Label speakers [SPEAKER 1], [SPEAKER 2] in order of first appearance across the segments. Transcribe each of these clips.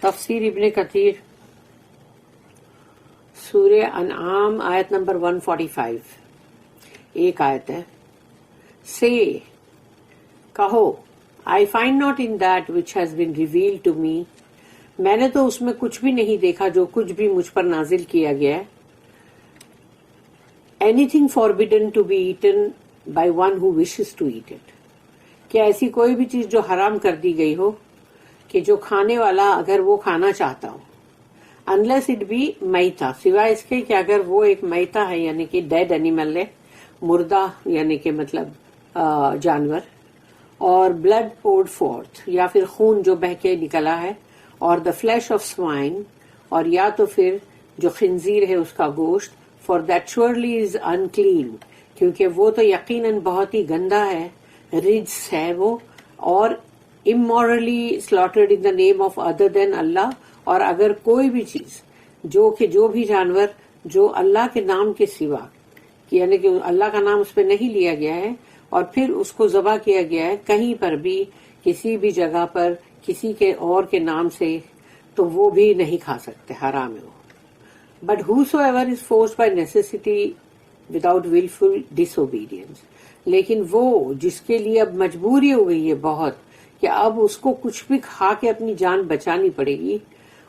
[SPEAKER 1] تفسیر ابن کثیر سورہ انعام آیت نمبر 145 ایک آیت ہے. سے کہو I find not in that which has been revealed to me, میں نے تو اس میں کچھ بھی نہیں دیکھا جو کچھ بھی مجھ پر نازل کیا گیا ہے. anything forbidden to be eaten by one who wishes to eat it, کہ ایسی کوئی بھی چیز جو حرام کر دی گئی ہو کہ جو کھانے والا اگر وہ کھانا چاہتا ہو. unless it be میتا، سوائے اس کے کہ اگر وہ ایک میتا ہے یعنی کہ ڈیڈ اینیمل ہے، مردہ یعنی کہ مطلب جانور، اور بلڈ poured forth یا پھر خون جو بہہ کے نکلا ہے، اور the flesh of swine، اور یا تو پھر جو خنزیر ہے اس کا گوشت. for that surely is unclean، کیونکہ وہ تو یقیناً بہت ہی گندا ہے، رجس ہے وہ، اور immorally slaughtered in the name of other than اللہ. اور اگر کوئی بھی چیز جو بھی جانور جو اللہ کے نام کے سوا، یعنی کہ اللہ کا نام اس پہ نہیں لیا گیا ہے اور پھر اس کو ذبح کیا گیا ہے کہیں پر بھی کسی بھی جگہ پر کسی کے اور کے نام سے، تو وہ بھی نہیں کھا سکتے، حرام ہے وہ. But whosoever is forced by necessity without willful disobedience، لیکن وہ جس کے لیے اب مجبوری ہو گئی ہے بہت کہ اب اس کو کچھ بھی کھا کے اپنی جان بچانی پڑے گی،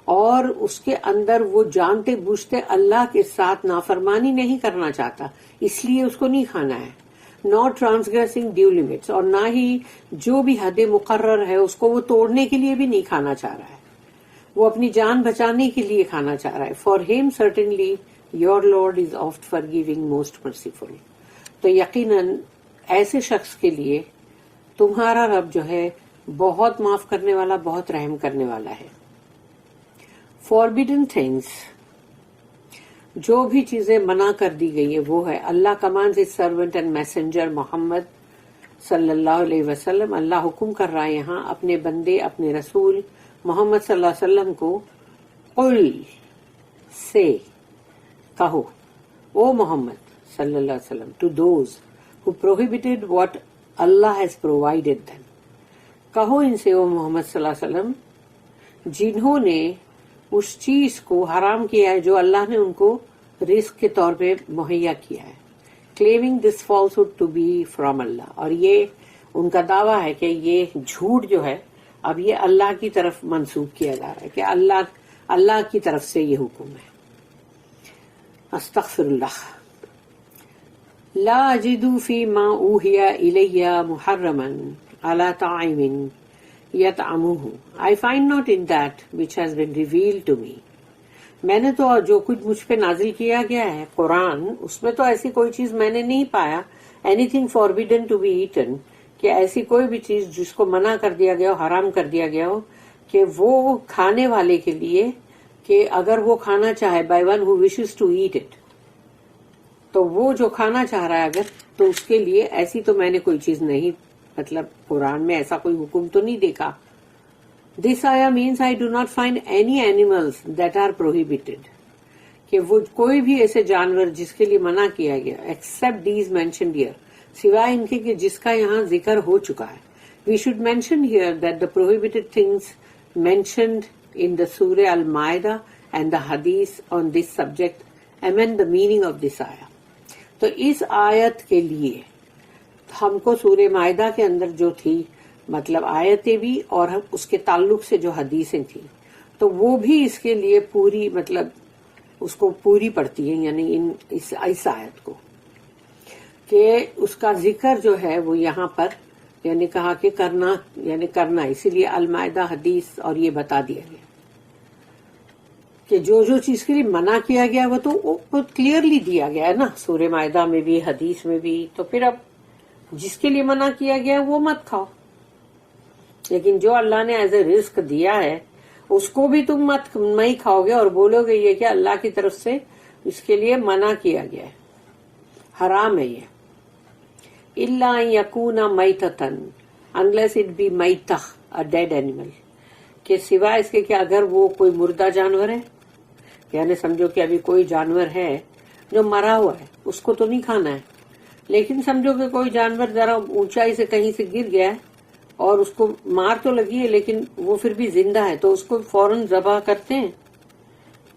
[SPEAKER 1] اور اس کے اندر وہ جانتے بوجھتے اللہ کے ساتھ نافرمانی نہیں کرنا چاہتا، اس لیے اس کو نہیں کھانا ہے. not transgressing due limits، اور نہ ہی جو بھی حد مقرر ہے اس کو وہ توڑنے کے لیے بھی نہیں کھانا چاہ رہا ہے، وہ اپنی جان بچانے کے لیے کھانا چاہ رہا ہے. for him certainly your Lord is oft forgiving most merciful، تو یقیناً ایسے شخص کے لیے تمہارا رب جو ہے بہت معاف کرنے والا، بہت رحم کرنے والا ہے. forbidden things، جو بھی چیزیں منع کر دی گئی ہے وہ ہے اللہ commands his servant and messenger محمد صلی اللہ علیہ وسلم. اللہ حکم کر رہا ہے یہاں اپنے بندے، اپنے رسول محمد صلی اللہ علیہ وسلم کو، قل سے کہو، او محمد صلی اللہ علیہ وسلم، to those who prohibited what Allah has provided them، کہو ان سے او محمد صلی اللہ علیہ وسلم جنہوں نے اس چیز کو حرام کیا ہے جو اللہ نے ان کو رزق کے طور پہ مہیا کیا ہے. claiming this falsehood to be from Allah، اور یہ ان کا دعویٰ ہے کہ یہ جھوٹ جو ہے اب یہ اللہ کی طرف منسوب کیا جا رہا ہے کہ اللہ کی طرف سے یہ حکم ہے. استغفر اللہ. لا اجد فی ما اوحی الی محرما علی طاعم یطعمہ، I find not in that which has been revealed to me، میں نے تو جو کچھ مجھ پہ نازل کیا گیا ہے قرآن، اس میں تو ایسی کوئی چیز میں نے نہیں پایا. anything forbidden to be eaten، کہ ایسی کوئی بھی چیز جس کو منع کر دیا گیا ہو، حرام کر دیا گیا ہو کہ وہ کھانے والے کے لیے، کہ اگر وہ کھانا چاہے by one who wishes to eat it، تو وہ جو کھانا چاہ رہا ہے اگر، تو اس کے لیے ایسی تو میں نے کوئی چیز نہیں، مطلب قرآن میں ایسا کوئی حکم تو نہیں دیکھا. This ayah means I do not find any animals that are prohibited، کہ وہ کوئی بھی ایسے جانور جس کے لیے منع کیا گیا except these mentioned here، سوائے ان کے کہ جس کا یہاں ذکر ہو چکا ہے. We should mention here that the prohibited things mentioned in the Surah Al-Ma'idah and the Hadith on this subject amend the meaning of this ayah. تو اس آیت کے لیے ہم کو سورہ معاہدہ کے اندر جو تھی مطلب آیتیں بھی اور اس کے تعلق سے جو حدیثیں تھیں، تو وہ بھی اس کے لیے پوری مطلب اس کو پوری پڑتی ہیں، یعنی اس آیت کو، کہ اس کا ذکر جو ہے وہ یہاں پر یعنی کہا کہ کرنا، یعنی کرنا، اسی لیے المائدہ حدیث اور یہ بتا دیا گیا کہ جو چیز کے لیے منع کیا گیا وہ تو بہت کلیئرلی دیا گیا ہے نا، سورہ مائدہ میں بھی حدیث میں بھی. تو پھر اب جس کے لیے منع کیا گیا وہ مت کھاؤ، لیکن جو اللہ نے ایز اے رزق دیا ہے اس کو بھی تم مت نہیں کھاؤ گے اور بولو گے یہ کہ اللہ کی طرف سے اس کے لیے منع کیا گیا ہے، حرام ہے یہ. الا ان یکون میتۃ unless it be میتہ a dead animal، کہ سوائے اس کے کہ اگر وہ کوئی مردہ جانور ہے، یعنی سمجھو کہ ابھی کوئی جانور ہے جو مرا ہوا ہے اس کو تو نہیں کھانا ہے، لیکن سمجھو کہ کوئی جانور ذرا اونچائی سے کہیں سے گر گیا ہے اور اس کو مار تو لگی ہے لیکن وہ پھر بھی زندہ ہے، تو اس کو فوراً ذبح کرتے ہیں،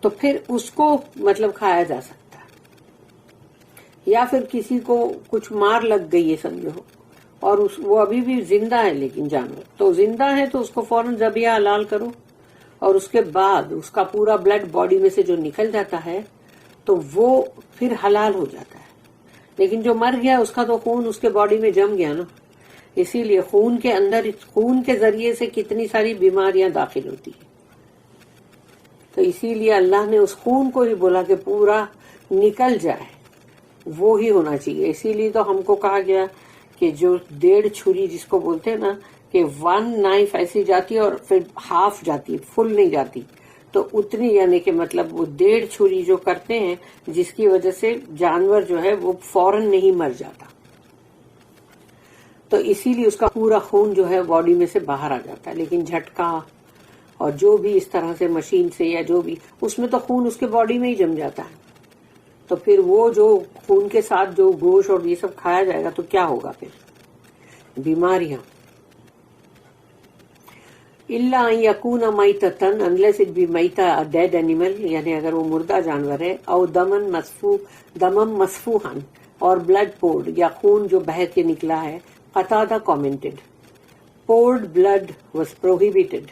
[SPEAKER 1] تو پھر اس کو مطلب کھایا جا سکتا ہے۔ یا پھر کسی کو کچھ مار لگ گئی ہے سمجھو، اور وہ ابھی بھی زندہ ہے لیکن جانور تو زندہ ہے، تو اس کو فوراً ذبیحہ حلال کرو، اور اس کے بعد اس کا پورا بلڈ باڈی میں سے جو نکل جاتا ہے تو وہ پھر حلال ہو جاتا ہے۔ لیکن جو مر گیا اس کا تو خون اس کے باڈی میں جم گیا نا، اسی لیے خون کے اندر، خون کے ذریعے سے کتنی ساری بیماریاں داخل ہوتی ہیں، تو اسی لیے اللہ نے اس خون کو ہی بولا کہ پورا نکل جائے، وہ ہی ہونا چاہیے۔ اسی لیے تو ہم کو کہا گیا کہ جو 1.5 چھری جس کو بولتے ہیں نا، کہ 1 نائف ایسی جاتی ہے اور پھر ہاف جاتی، فل نہیں جاتی، تو اتنی یعنی کہ مطلب وہ 1.5 چھری جو کرتے ہیں، جس کی وجہ سے جانور جو ہے وہ فوراً نہیں مر جاتا، تو اسی لیے اس کا پورا خون جو ہے باڈی میں سے باہر آ جاتا ہے۔ لیکن جھٹکا اور جو بھی اس طرح سے مشین سے یا جو بھی، اس میں تو خون اس کے باڈی میں ہی جم جاتا ہے، تو پھر وہ جو خون کے ساتھ جو گوشت اور یہ سب کھایا جائے گا تو کیا ہوگا پھر؟ بیماریاں۔ الا ان یکون میتۃ، unless it be میتہ a dead animal، یعنی اگر وہ مردہ جانور ہے، او دمم مسفوحا، اور بلڈ پورڈ، یا خون جو بہہ کے نکلا ہے۔ قتادہ commented poured blood was prohibited،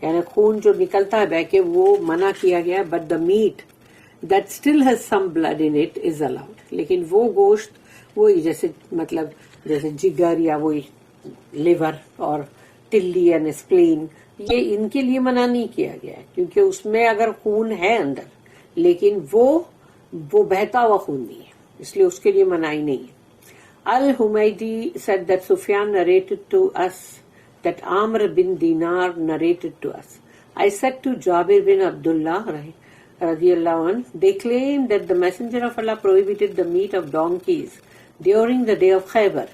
[SPEAKER 1] یعنی خون جو نکلتا ہے بہ کے وہ منع کیا گیا، but the meat that still has some blood in it is allowed، لیکن وہ گوشت وہی جیسے مطلب جیسے جگر یا وہی لیور اور تلی یا اسپلین، یہ ان کے لیے منع نہیں کیا گیا ہے، کیونکہ اس میں اگر خون ہے اندر لیکن وہ بہتا ہوا خون نہیں ہے، اس لیے اس کے لیے منائی نہیں ہے۔ Al-Humaydi said that Sufyan narrated to us that Amr bin Dinar narrated to us. I said to Jabir bin Abdullah radiyallahu anh, they claim that the Messenger of Allah prohibited the meat of donkeys during the day of Khaybar.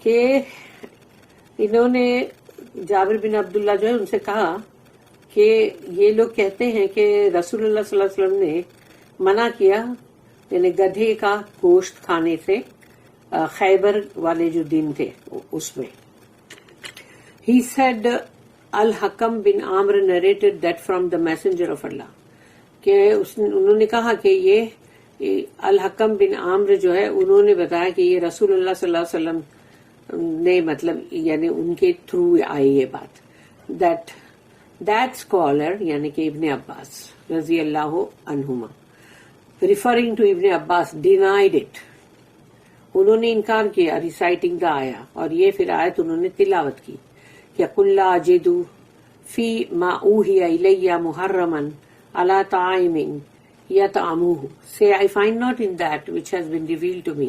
[SPEAKER 1] کہ انہوں نے جابر بن عبداللہ جو ہے ان سے کہا کہ یہ لوگ کہتے ہیں کہ رسول اللہ صلی اللہ علیہ وسلم نے منع کیا یعنی گدھے کا گوشت کھانے سے خیبر والے جو دن تھے اس میں۔ He said Al-Hakam bin Amr narrated that from the messenger of Allah، کہ انہوں نے کہا کہ یہ الحکم بن عامر جو ہے انہوں نے بتایا کہ یہ رسول اللہ صلی اللہ علیہ وسلم نے مطلب یعنی ان کے تھرو آئی یہ بات۔ That scholar یعنی کہ ابن عباس رضی اللہ عنہما، referring to ابن عباس، denied it، انہوں نے انکار کیا، ریسائٹنگ دا آیا، اور یہ پھر آیت انہوں نے تلاوت کی کہ قُلْ لَا أَجِدُ فِي مَا أُوحِيَ إِلَيَّ مُحَرَّمًا عَلَىٰ طَعَامٍ يَطْعَمُهُ، say I find not in that which has been revealed to me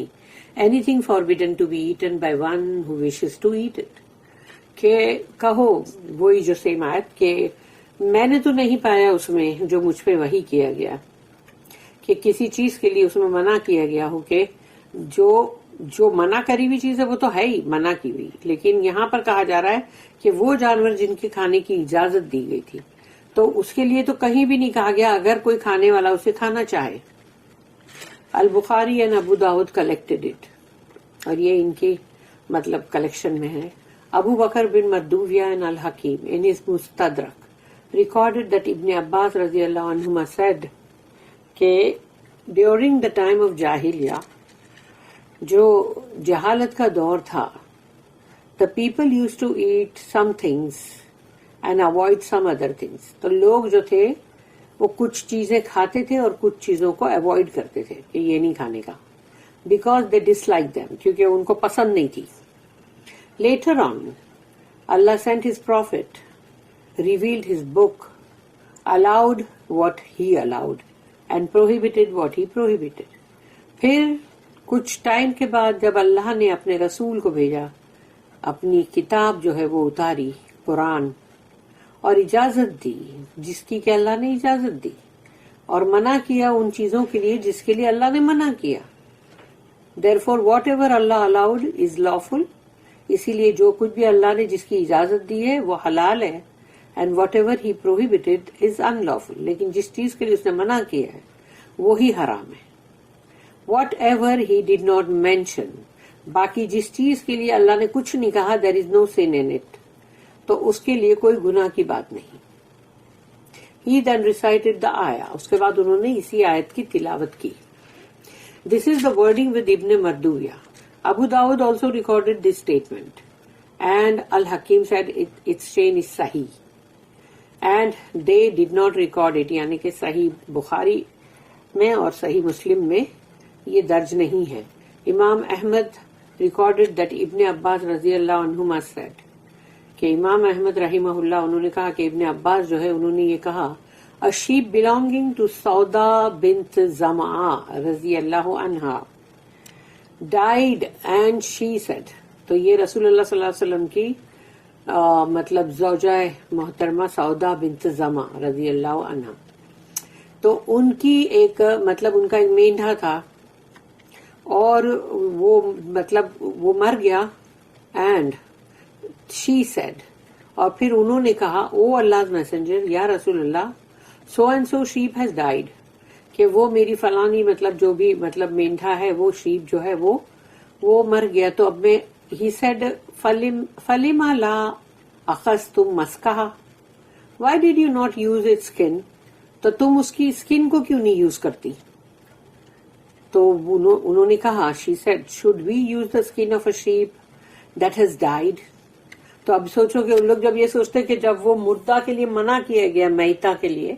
[SPEAKER 1] anything forbidden to be eaten by one who wishes to eat it، کہ کہو وہی جو سیم آیت کہ میں نے تو نہیں پایا اس میں جو مجھ پہ وحی کیا گیا کہ کسی چیز کے لیے اس میں منع کیا گیا ہو، کہ جو منع کری ہوئی چیز ہے وہ تو ہے ہی منع کی ہوئی، لیکن یہاں پر کہا جا رہا ہے کہ وہ جانور جن کے کھانے کی اجازت دی گئی تھی تو اس کے لیے تو کہیں بھی نہیں کہا گیا اگر کوئی کھانے والا اسے کھانا چاہے۔ Al Bukhari and Abu Dawud collected it, اور یہ ان کی مطلب کلیکشن میں ہے۔ ابو بکر بن مردویہ اینڈ الحکیم ان ہز مستدرک ریکارڈڈ دیٹ ابن عباس رضی اللہ عنہما سیڈ کہ ڈیورنگ دا ٹائم آف جاہلیہ، جو جہالت کا دور تھا، the people used to eat some things and avoid some other things، تو لوگ جو تھے وہ کچھ چیزیں کھاتے تھے اور کچھ چیزوں کو اوائڈ کرتے تھے کہ یہ نہیں کھانے کا، because they disliked them، کیونکہ ان کو پسند نہیں تھی۔ Later on Allah sent his prophet، revealed his book، allowed what he allowed and prohibited what he prohibited۔ پھر کچھ ٹائم کے بعد جب اللہ نے اپنے رسول کو بھیجا، اپنی کتاب جو ہے وہ اتاری قرآن، اور اجازت دی جس کی کہ اللہ نے اجازت دی، اور منع کیا ان چیزوں کے لیے جس کے لیے اللہ نے منع کیا۔ Therefore whatever Allah allowed is lawful، اسی لیے جو کچھ بھی اللہ نے جس کی اجازت دی ہے وہ حلال ہے، and whatever he prohibited is unlawful، لیکن جس چیز کے لیے اس نے منع کیا ہے وہی حرام ہے۔ Whatever he did not mention باقی جس چیز کے لیے اللہ نے کچھ نہیں کہا there is no sin in it, تو اس کے لیے کوئی گناہ کی بات نہیں. He then recited the ayah. اس کے بعد انہوں نے اسی آیت کی تلاوت کی. This is the wording with Ibn Marduya. Abu Dawud also recorded this statement. And Al-Hakim said its chain is Sahih. And they did not record it. یعنی کہ صحیح بخاری میں اور صحیح مسلم میں یہ درج نہیں ہے. امام Ahmad recorded that Ibn Abbas رضی اللہ عنہما said کہ امام احمد رحمہ اللہ انہوں نے کہا کہ ابن عباس جو ہے انہوں نے یہ کہا a sheep belonging to Sauda bint Zam'a رضی اللہ عنہا died and she said. تو یہ رسول اللہ صلی اللہ علیہ وسلم کی مطلب زوجہ محترمہ سودا بنت زمع رضی اللہ عنہا، تو ان کی ایک مطلب ان کا ایک مینڈھا تھا اور وہ مطلب وہ مر گیا. اینڈ شی سیڈ، اور پھر انہوں نے کہا او اللہ میسنجر یا رسول اللہ so and so sheep has died, کہ وہ میری فلانی مطلب جو بھی مطلب مینڈھا ہے وہ شیپ جو ہے وہ مر گیا. تو اب میں ہی سیڈ فلما لا اخذتم مسکہا، why did you not use it skin, تو تم اس کی اسکن کو کیوں نہیں یوز کرتی. تو انہوں نے کہا she said should we use the skin of a shape that has died. تو اب سوچو کہ ان لوگ جب یہ سوچتے کہ جب وہ مردہ کے لیے منع کیا گیا میتا کے لیے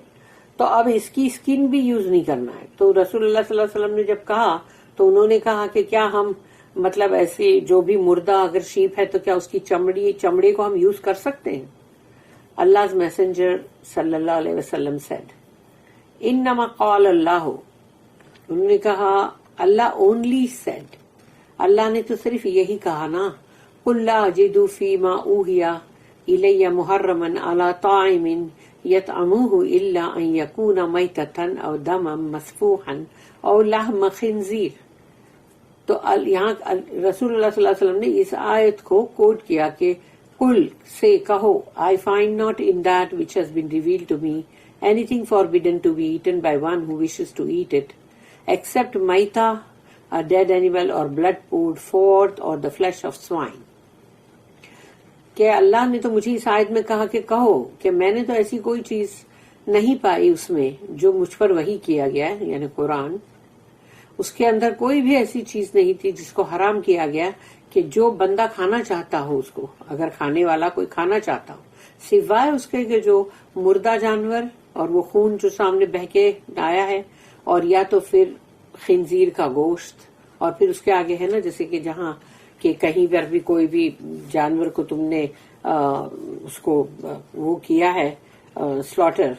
[SPEAKER 1] تو اب اس کی اسکن بھی یوز نہیں کرنا ہے. تو رسول اللہ صلی اللہ علیہ وسلم نے جب کہا تو انہوں نے کہا کہ کیا ہم مطلب ایسی جو بھی مردہ اگر شیپ ہے تو کیا اس کی چمڑے کو ہم یوز کر سکتے ہیں. اللہ میسنجر صلی اللہ علیہ وسلم سیڈ انما قال اللہ، انہوں نے کہا اللہ اونلی سیڈ، اللہ نے تو صرف یہی کہا نا قل لا اجد فیما اوحی الی محرما علی طاعم یطعمہ الا ان یکون میتۃ او دما مسفوحا او لحم خنزیر. تو یہاں رسول اللہ صلی اللہ علیہ وسلم نے اس آیت کو کوٹ کیا کہ قل سے کہو I find not in that which has been revealed to me anything forbidden to be eaten by one who wishes to eat it except maita, a dead animal, or blood poured forth, or the flesh of swine. کہ اللہ نے تو مجھے اس آیت میں کہا کہ کہو کہ میں نے تو ایسی کوئی چیز نہیں پائی اس میں جو مجھ پر وحی کیا گیا ہے یعنی قرآن، اس کے اندر کوئی بھی ایسی چیز نہیں تھی جس کو حرام کیا گیا کہ جو بندہ کھانا چاہتا ہو اس کو، اگر کھانے والا کوئی کھانا چاہتا ہو، سوائے اس کے کہ جو مردہ جانور اور وہ خون جو سامنے بہہ کے آیا ہے، اور یا تو پھر خنزیر کا گوشت، اور پھر اس کے آگے ہے نا جیسے کہ جہاں کہ کہیں پر بھی کوئی بھی جانور کو تم نے اس کو وہ کیا ہے سلاٹر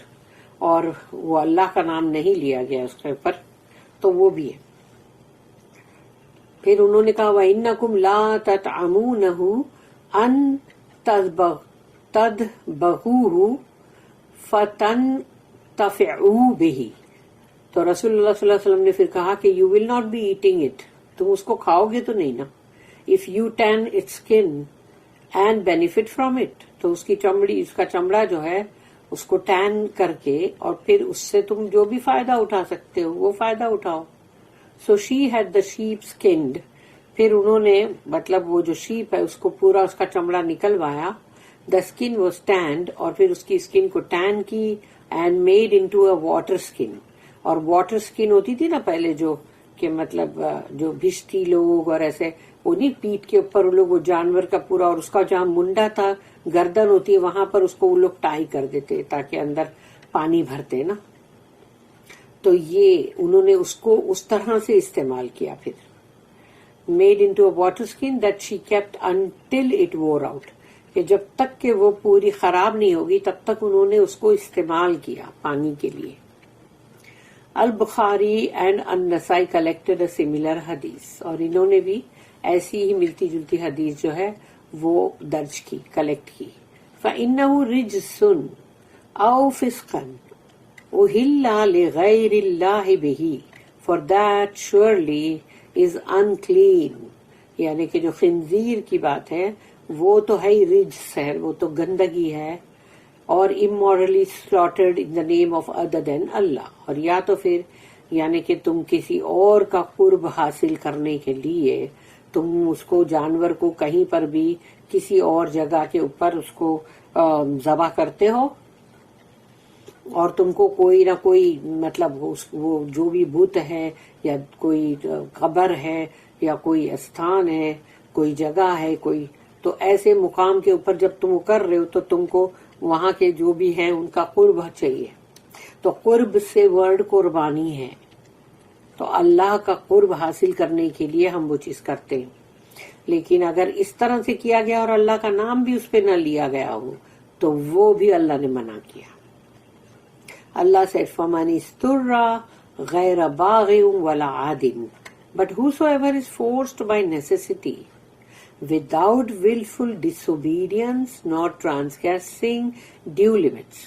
[SPEAKER 1] اور وہ اللہ کا نام نہیں لیا گیا اس کے اوپر، تو وہ بھی ہے. پھر انہوں نے کہا وَإِنَّكُمْ لَا تَطْعَمُونَهُ أَن تَدْبَغُوهُ فَتَنْتَفِعُوا بِهِ. تو رسول اللہ صلی اللہ علیہ وسلم نے پھر کہا کہ you will not be eating it، تم اس کو کھاؤ گے تو نہیں نا. if you tan its skin and benefit from it، تو اس کی چمڑی، اس کا چمڑا جو ہے اس کو ٹین کر کے اور پھر اس سے تم جو بھی فائدہ اٹھا سکتے ہو وہ فائدہ اٹھاؤ. سو she had the shape skinned, پھر انہوں نے مطلب وہ جو شیپ ہے اس کو پورا اس کا چمڑا نکلوایا. دا اسکن واز ٹینڈ، اور پھر اس کی اسکن کو ٹین کی and made into a water skin. اور واٹر اسکن ہوتی تھی نا پہلے جو کہ مطلب جو بھشتی لوگ اور ایسے وہ نہیں پیٹ کے اوپر لوگ وہ جانور کا پورا، اور اس کا جہاں منڈا تھا گردن ہوتی ہے وہاں پر اس کو وہ لوگ ٹائی کر دیتے تاکہ اندر پانی بھرتے نا. تو یہ انہوں نے اس کو اس طرح سے استعمال کیا. پھر made into a water skin that she kept until it وور آؤٹ، کہ جب تک کہ وہ پوری خراب نہیں ہوگی تب تک انہوں نے اس کو استعمال کیا پانی کے لیے. البخاری اینڈ النسائی کلیکٹڈ اے سملر حدیث، اور انہوں نے بھی ایسی ہی ملتی جلتی حدیث جو ہے وہ درج کی، کلیکٹ کی. فَإِنَّهُ رِجْسٌ أَوْ فِسْقًا أُحِلَّ لِغَيْرِ اللَّهِ بِهِ for that surely is unclean. یعنی کہ جو خنزیر کی بات ہے وہ تو ہے رجس ہے، وہ تو گندگی ہے، اور immorally slaughtered in the name of other than Allah. اور یا تو پھر یعنی کہ تم کسی اور کا قرب حاصل کرنے کے لیے تم اس کو جانور کو کہیں پر بھی کسی اور جگہ کے اوپر اس کو ذبح کرتے ہو، اور تم کو کوئی نہ کوئی مطلب وہ جو بھی بت ہے یا کوئی قبر ہے یا کوئی استھان ہے، کوئی جگہ ہے کوئی، تو ایسے مقام کے اوپر جب تم کر رہے ہو تو تم کو وہاں کے جو بھی ہیں ان کا قرب چاہیے. تو قرب سے ورڈ قربانی ہے، تو اللہ کا قرب حاصل کرنے کے لیے ہم وہ چیز کرتے ہیں. لیکن اگر اس طرح سے کیا گیا اور اللہ کا نام بھی اس پہ نہ لیا گیا ہو تو وہ بھی اللہ نے منع کیا. اللہ said فَمَنِ اسْتُرَّ غَيْرَ بَاغٍ وَلَا عَادٍ but whosoever is forced by necessity without willful disobedience nor transgressing due limits.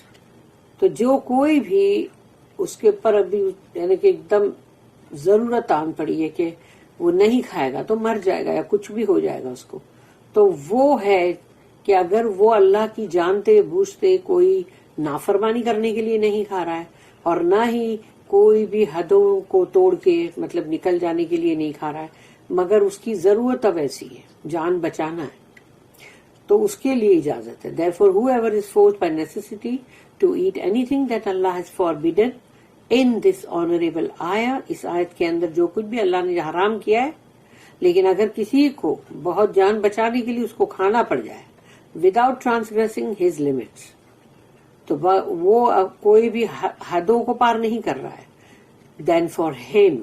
[SPEAKER 1] تو جو کوئی بھی اس کے اوپر ابھی یعنی کہ ایک دم ضرورت آن پڑی ہے کہ وہ نہیں کھائے گا تو مر جائے گا یا کچھ بھی ہو جائے گا اس کو، تو وہ ہے کہ اگر وہ اللہ کی جانتے بوجھتے کوئی نافرمانی کرنے کے لیے نہیں کھا رہا ہے اور نہ ہی کوئی بھی حدوں کو توڑ کے مطلب نکل جانے کے لیے نہیں کھا رہا ہے، مگر اس کی ضرورت اب ایسی ہے، جان بچانا ہے، تو اس کے لیے اجازت ہے. Therefore whoever is forced by necessity to eat anything that Allah has forbidden in this honorable ayah، اس آیت کے اندر جو کچھ بھی اللہ نے حرام کیا ہے، لیکن اگر کسی کو بہت جان بچانے کے لیے اس کو کھانا پڑ جائے without transgressing his limits، تو وہ کوئی بھی حدوں کو پار نہیں کر رہا ہے، then for him،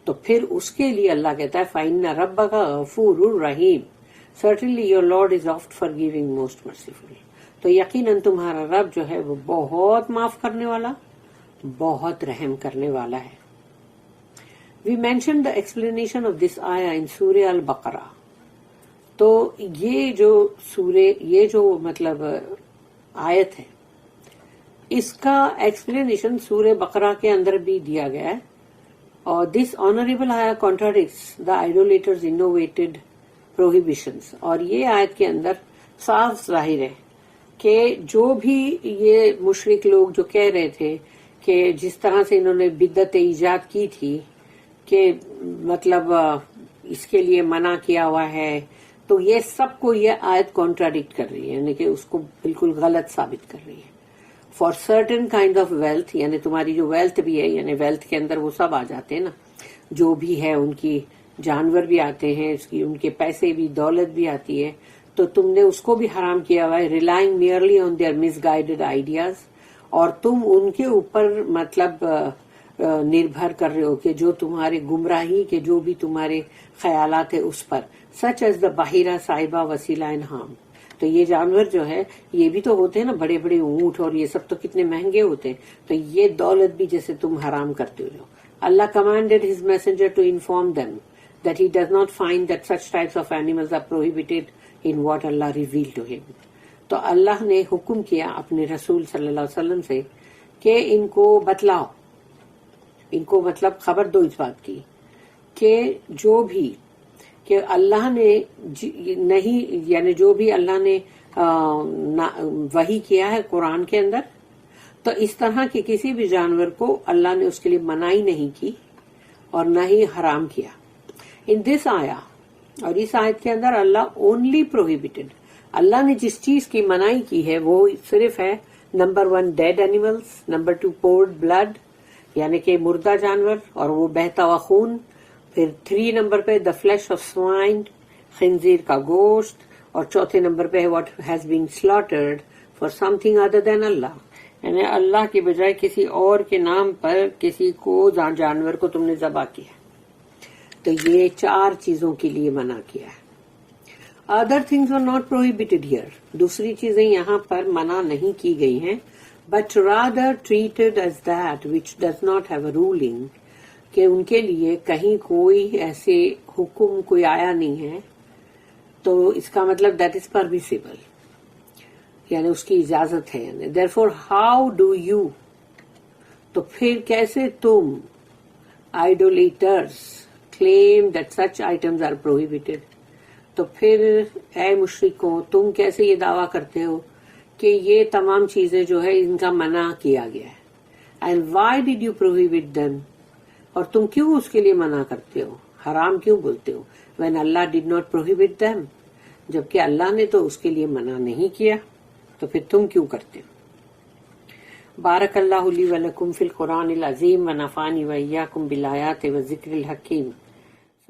[SPEAKER 1] تو پھر اس کے لیے اللہ کہتا ہے فَإِنَّ رَبَّكَ غَفُورٌ رَحِيمٌ certainly your Lord is oft forgiving most merciful. تو یقیناً تمہارا رب جو ہے وہ بہت معاف کرنے والا، بہت رحم کرنے والا ہے. We mentioned the explanation of this ayah in Surah Al-Baqarah. تو یہ جو مطلب آیت ہے اس کا ایکسپلینیشن سورہ بقرہ کے اندر بھی دیا گیا ہے، اور دس آنریبل آیا کانٹراڈکٹس دا آئیڈولیٹرز انوویٹڈ پروہیبیشنز. اور یہ آیت کے اندر صاف ظاہر ہے کہ جو بھی یہ مشرک لوگ جو کہہ رہے تھے کہ جس طرح سے انہوں نے بدعت ایجاد کی تھی کہ مطلب اس کے لیے منع کیا ہوا ہے، تو یہ سب کو یہ آیت کانٹراڈکٹ کر رہی ہے، یعنی کہ اس کو بالکل غلط ثابت کر رہی ہے. For certain kind of wealth, یعنی تمہاری جو ویلتھ بھی ہے، یعنی ویلتھ کے اندر وہ سب آ جاتے ہیں نا، جو بھی ہے ان کی جانور بھی آتے ہیں، ان کے پیسے بھی، دولت بھی آتی ہے، تو تم نے اس کو بھی حرام کیا ہوا ہے relying merely on their misguided ideas, اور تم ان کے اوپر مطلب نربھر کر رہے ہو کہ جو تمہارے گمراہی کے جو بھی تمہارے خیالات ہیں اس پر، سچ ایز دا بحیرہ صاحبہ وسیلہ انہام. تو یہ جانور جو ہے یہ بھی تو ہوتے ہیں نا، بڑے بڑے اونٹ اور یہ سب تو کتنے مہنگے ہوتے ہیں، تو یہ دولت بھی جیسے تم حرام کرتے ہو. اللہ commanded his messenger to inform them that he does not find that such types of animals are prohibited in what Allah revealed to him. تو اللہ نے حکم کیا اپنے رسول صلی اللہ علیہ وسلم سے کہ ان کو بتلاؤ، ان کو مطلب خبر دو اس بات کی کہ جو بھی کہ اللہ نے نہیں، یعنی جو بھی اللہ نے وحی کیا ہے قرآن کے اندر، تو اس طرح کے کسی بھی جانور کو اللہ نے اس کے لیے منائی نہیں کی اور نہ ہی حرام کیا. ان دس آیا، اور اس آیت کے اندر اللہ اونلی پروہیبٹڈ، اللہ نے جس چیز کی منائی کی ہے وہ صرف ہے number 1 dead animals, number 2 poured blood یعنی کہ مردہ جانور اور وہ بہتا ہوا خون، پھر 3 نمبر پہ دا فلیش آف سوائن، خنزیر کا گوشت، اور چوتھے نمبر پہ what has been slaughtered for something other than اللہ، یعنی اللہ کے بجائے کسی اور کے نام پر کسی کو جانور کو تم نے ذبح کیا. تو یہ 4 چیزوں کے لیے منع کیا ہے. Other things are not prohibited here, دوسری چیزیں یہاں پر منع نہیں کی گئی ہیں، but rather treated as that which does not have a ruling, کہ ان کے لیے کہیں کوئی ایسے حکم کوئی آیا نہیں ہے، تو اس کا مطلب دیٹ از پرمیسیبل، یعنی اس کی اجازت ہے. یعنی therefore how do you، تو پھر کیسے تم idolaters claim that such items are prohibited، تو پھر اے مشرکوں تم کیسے یہ دعویٰ کرتے ہو کہ یہ تمام چیزیں جو ہے ان کا منع کیا گیا ہے. and why did you prohibit them، اور تم کیوں اس کے لیے منع کرتے ہو. حرام کیوں بولتے ہو؟ when Allah did not prohibit them. جبکہ اللہ نے تو اس کے لیے منع نہیں کیا، تو پھر تم کیوں کرتے ہو؟ بارک اللہ لی ولکم فی القرآن العظیم ونفعنی وإیاکم بالآیات والذکر الحکیم.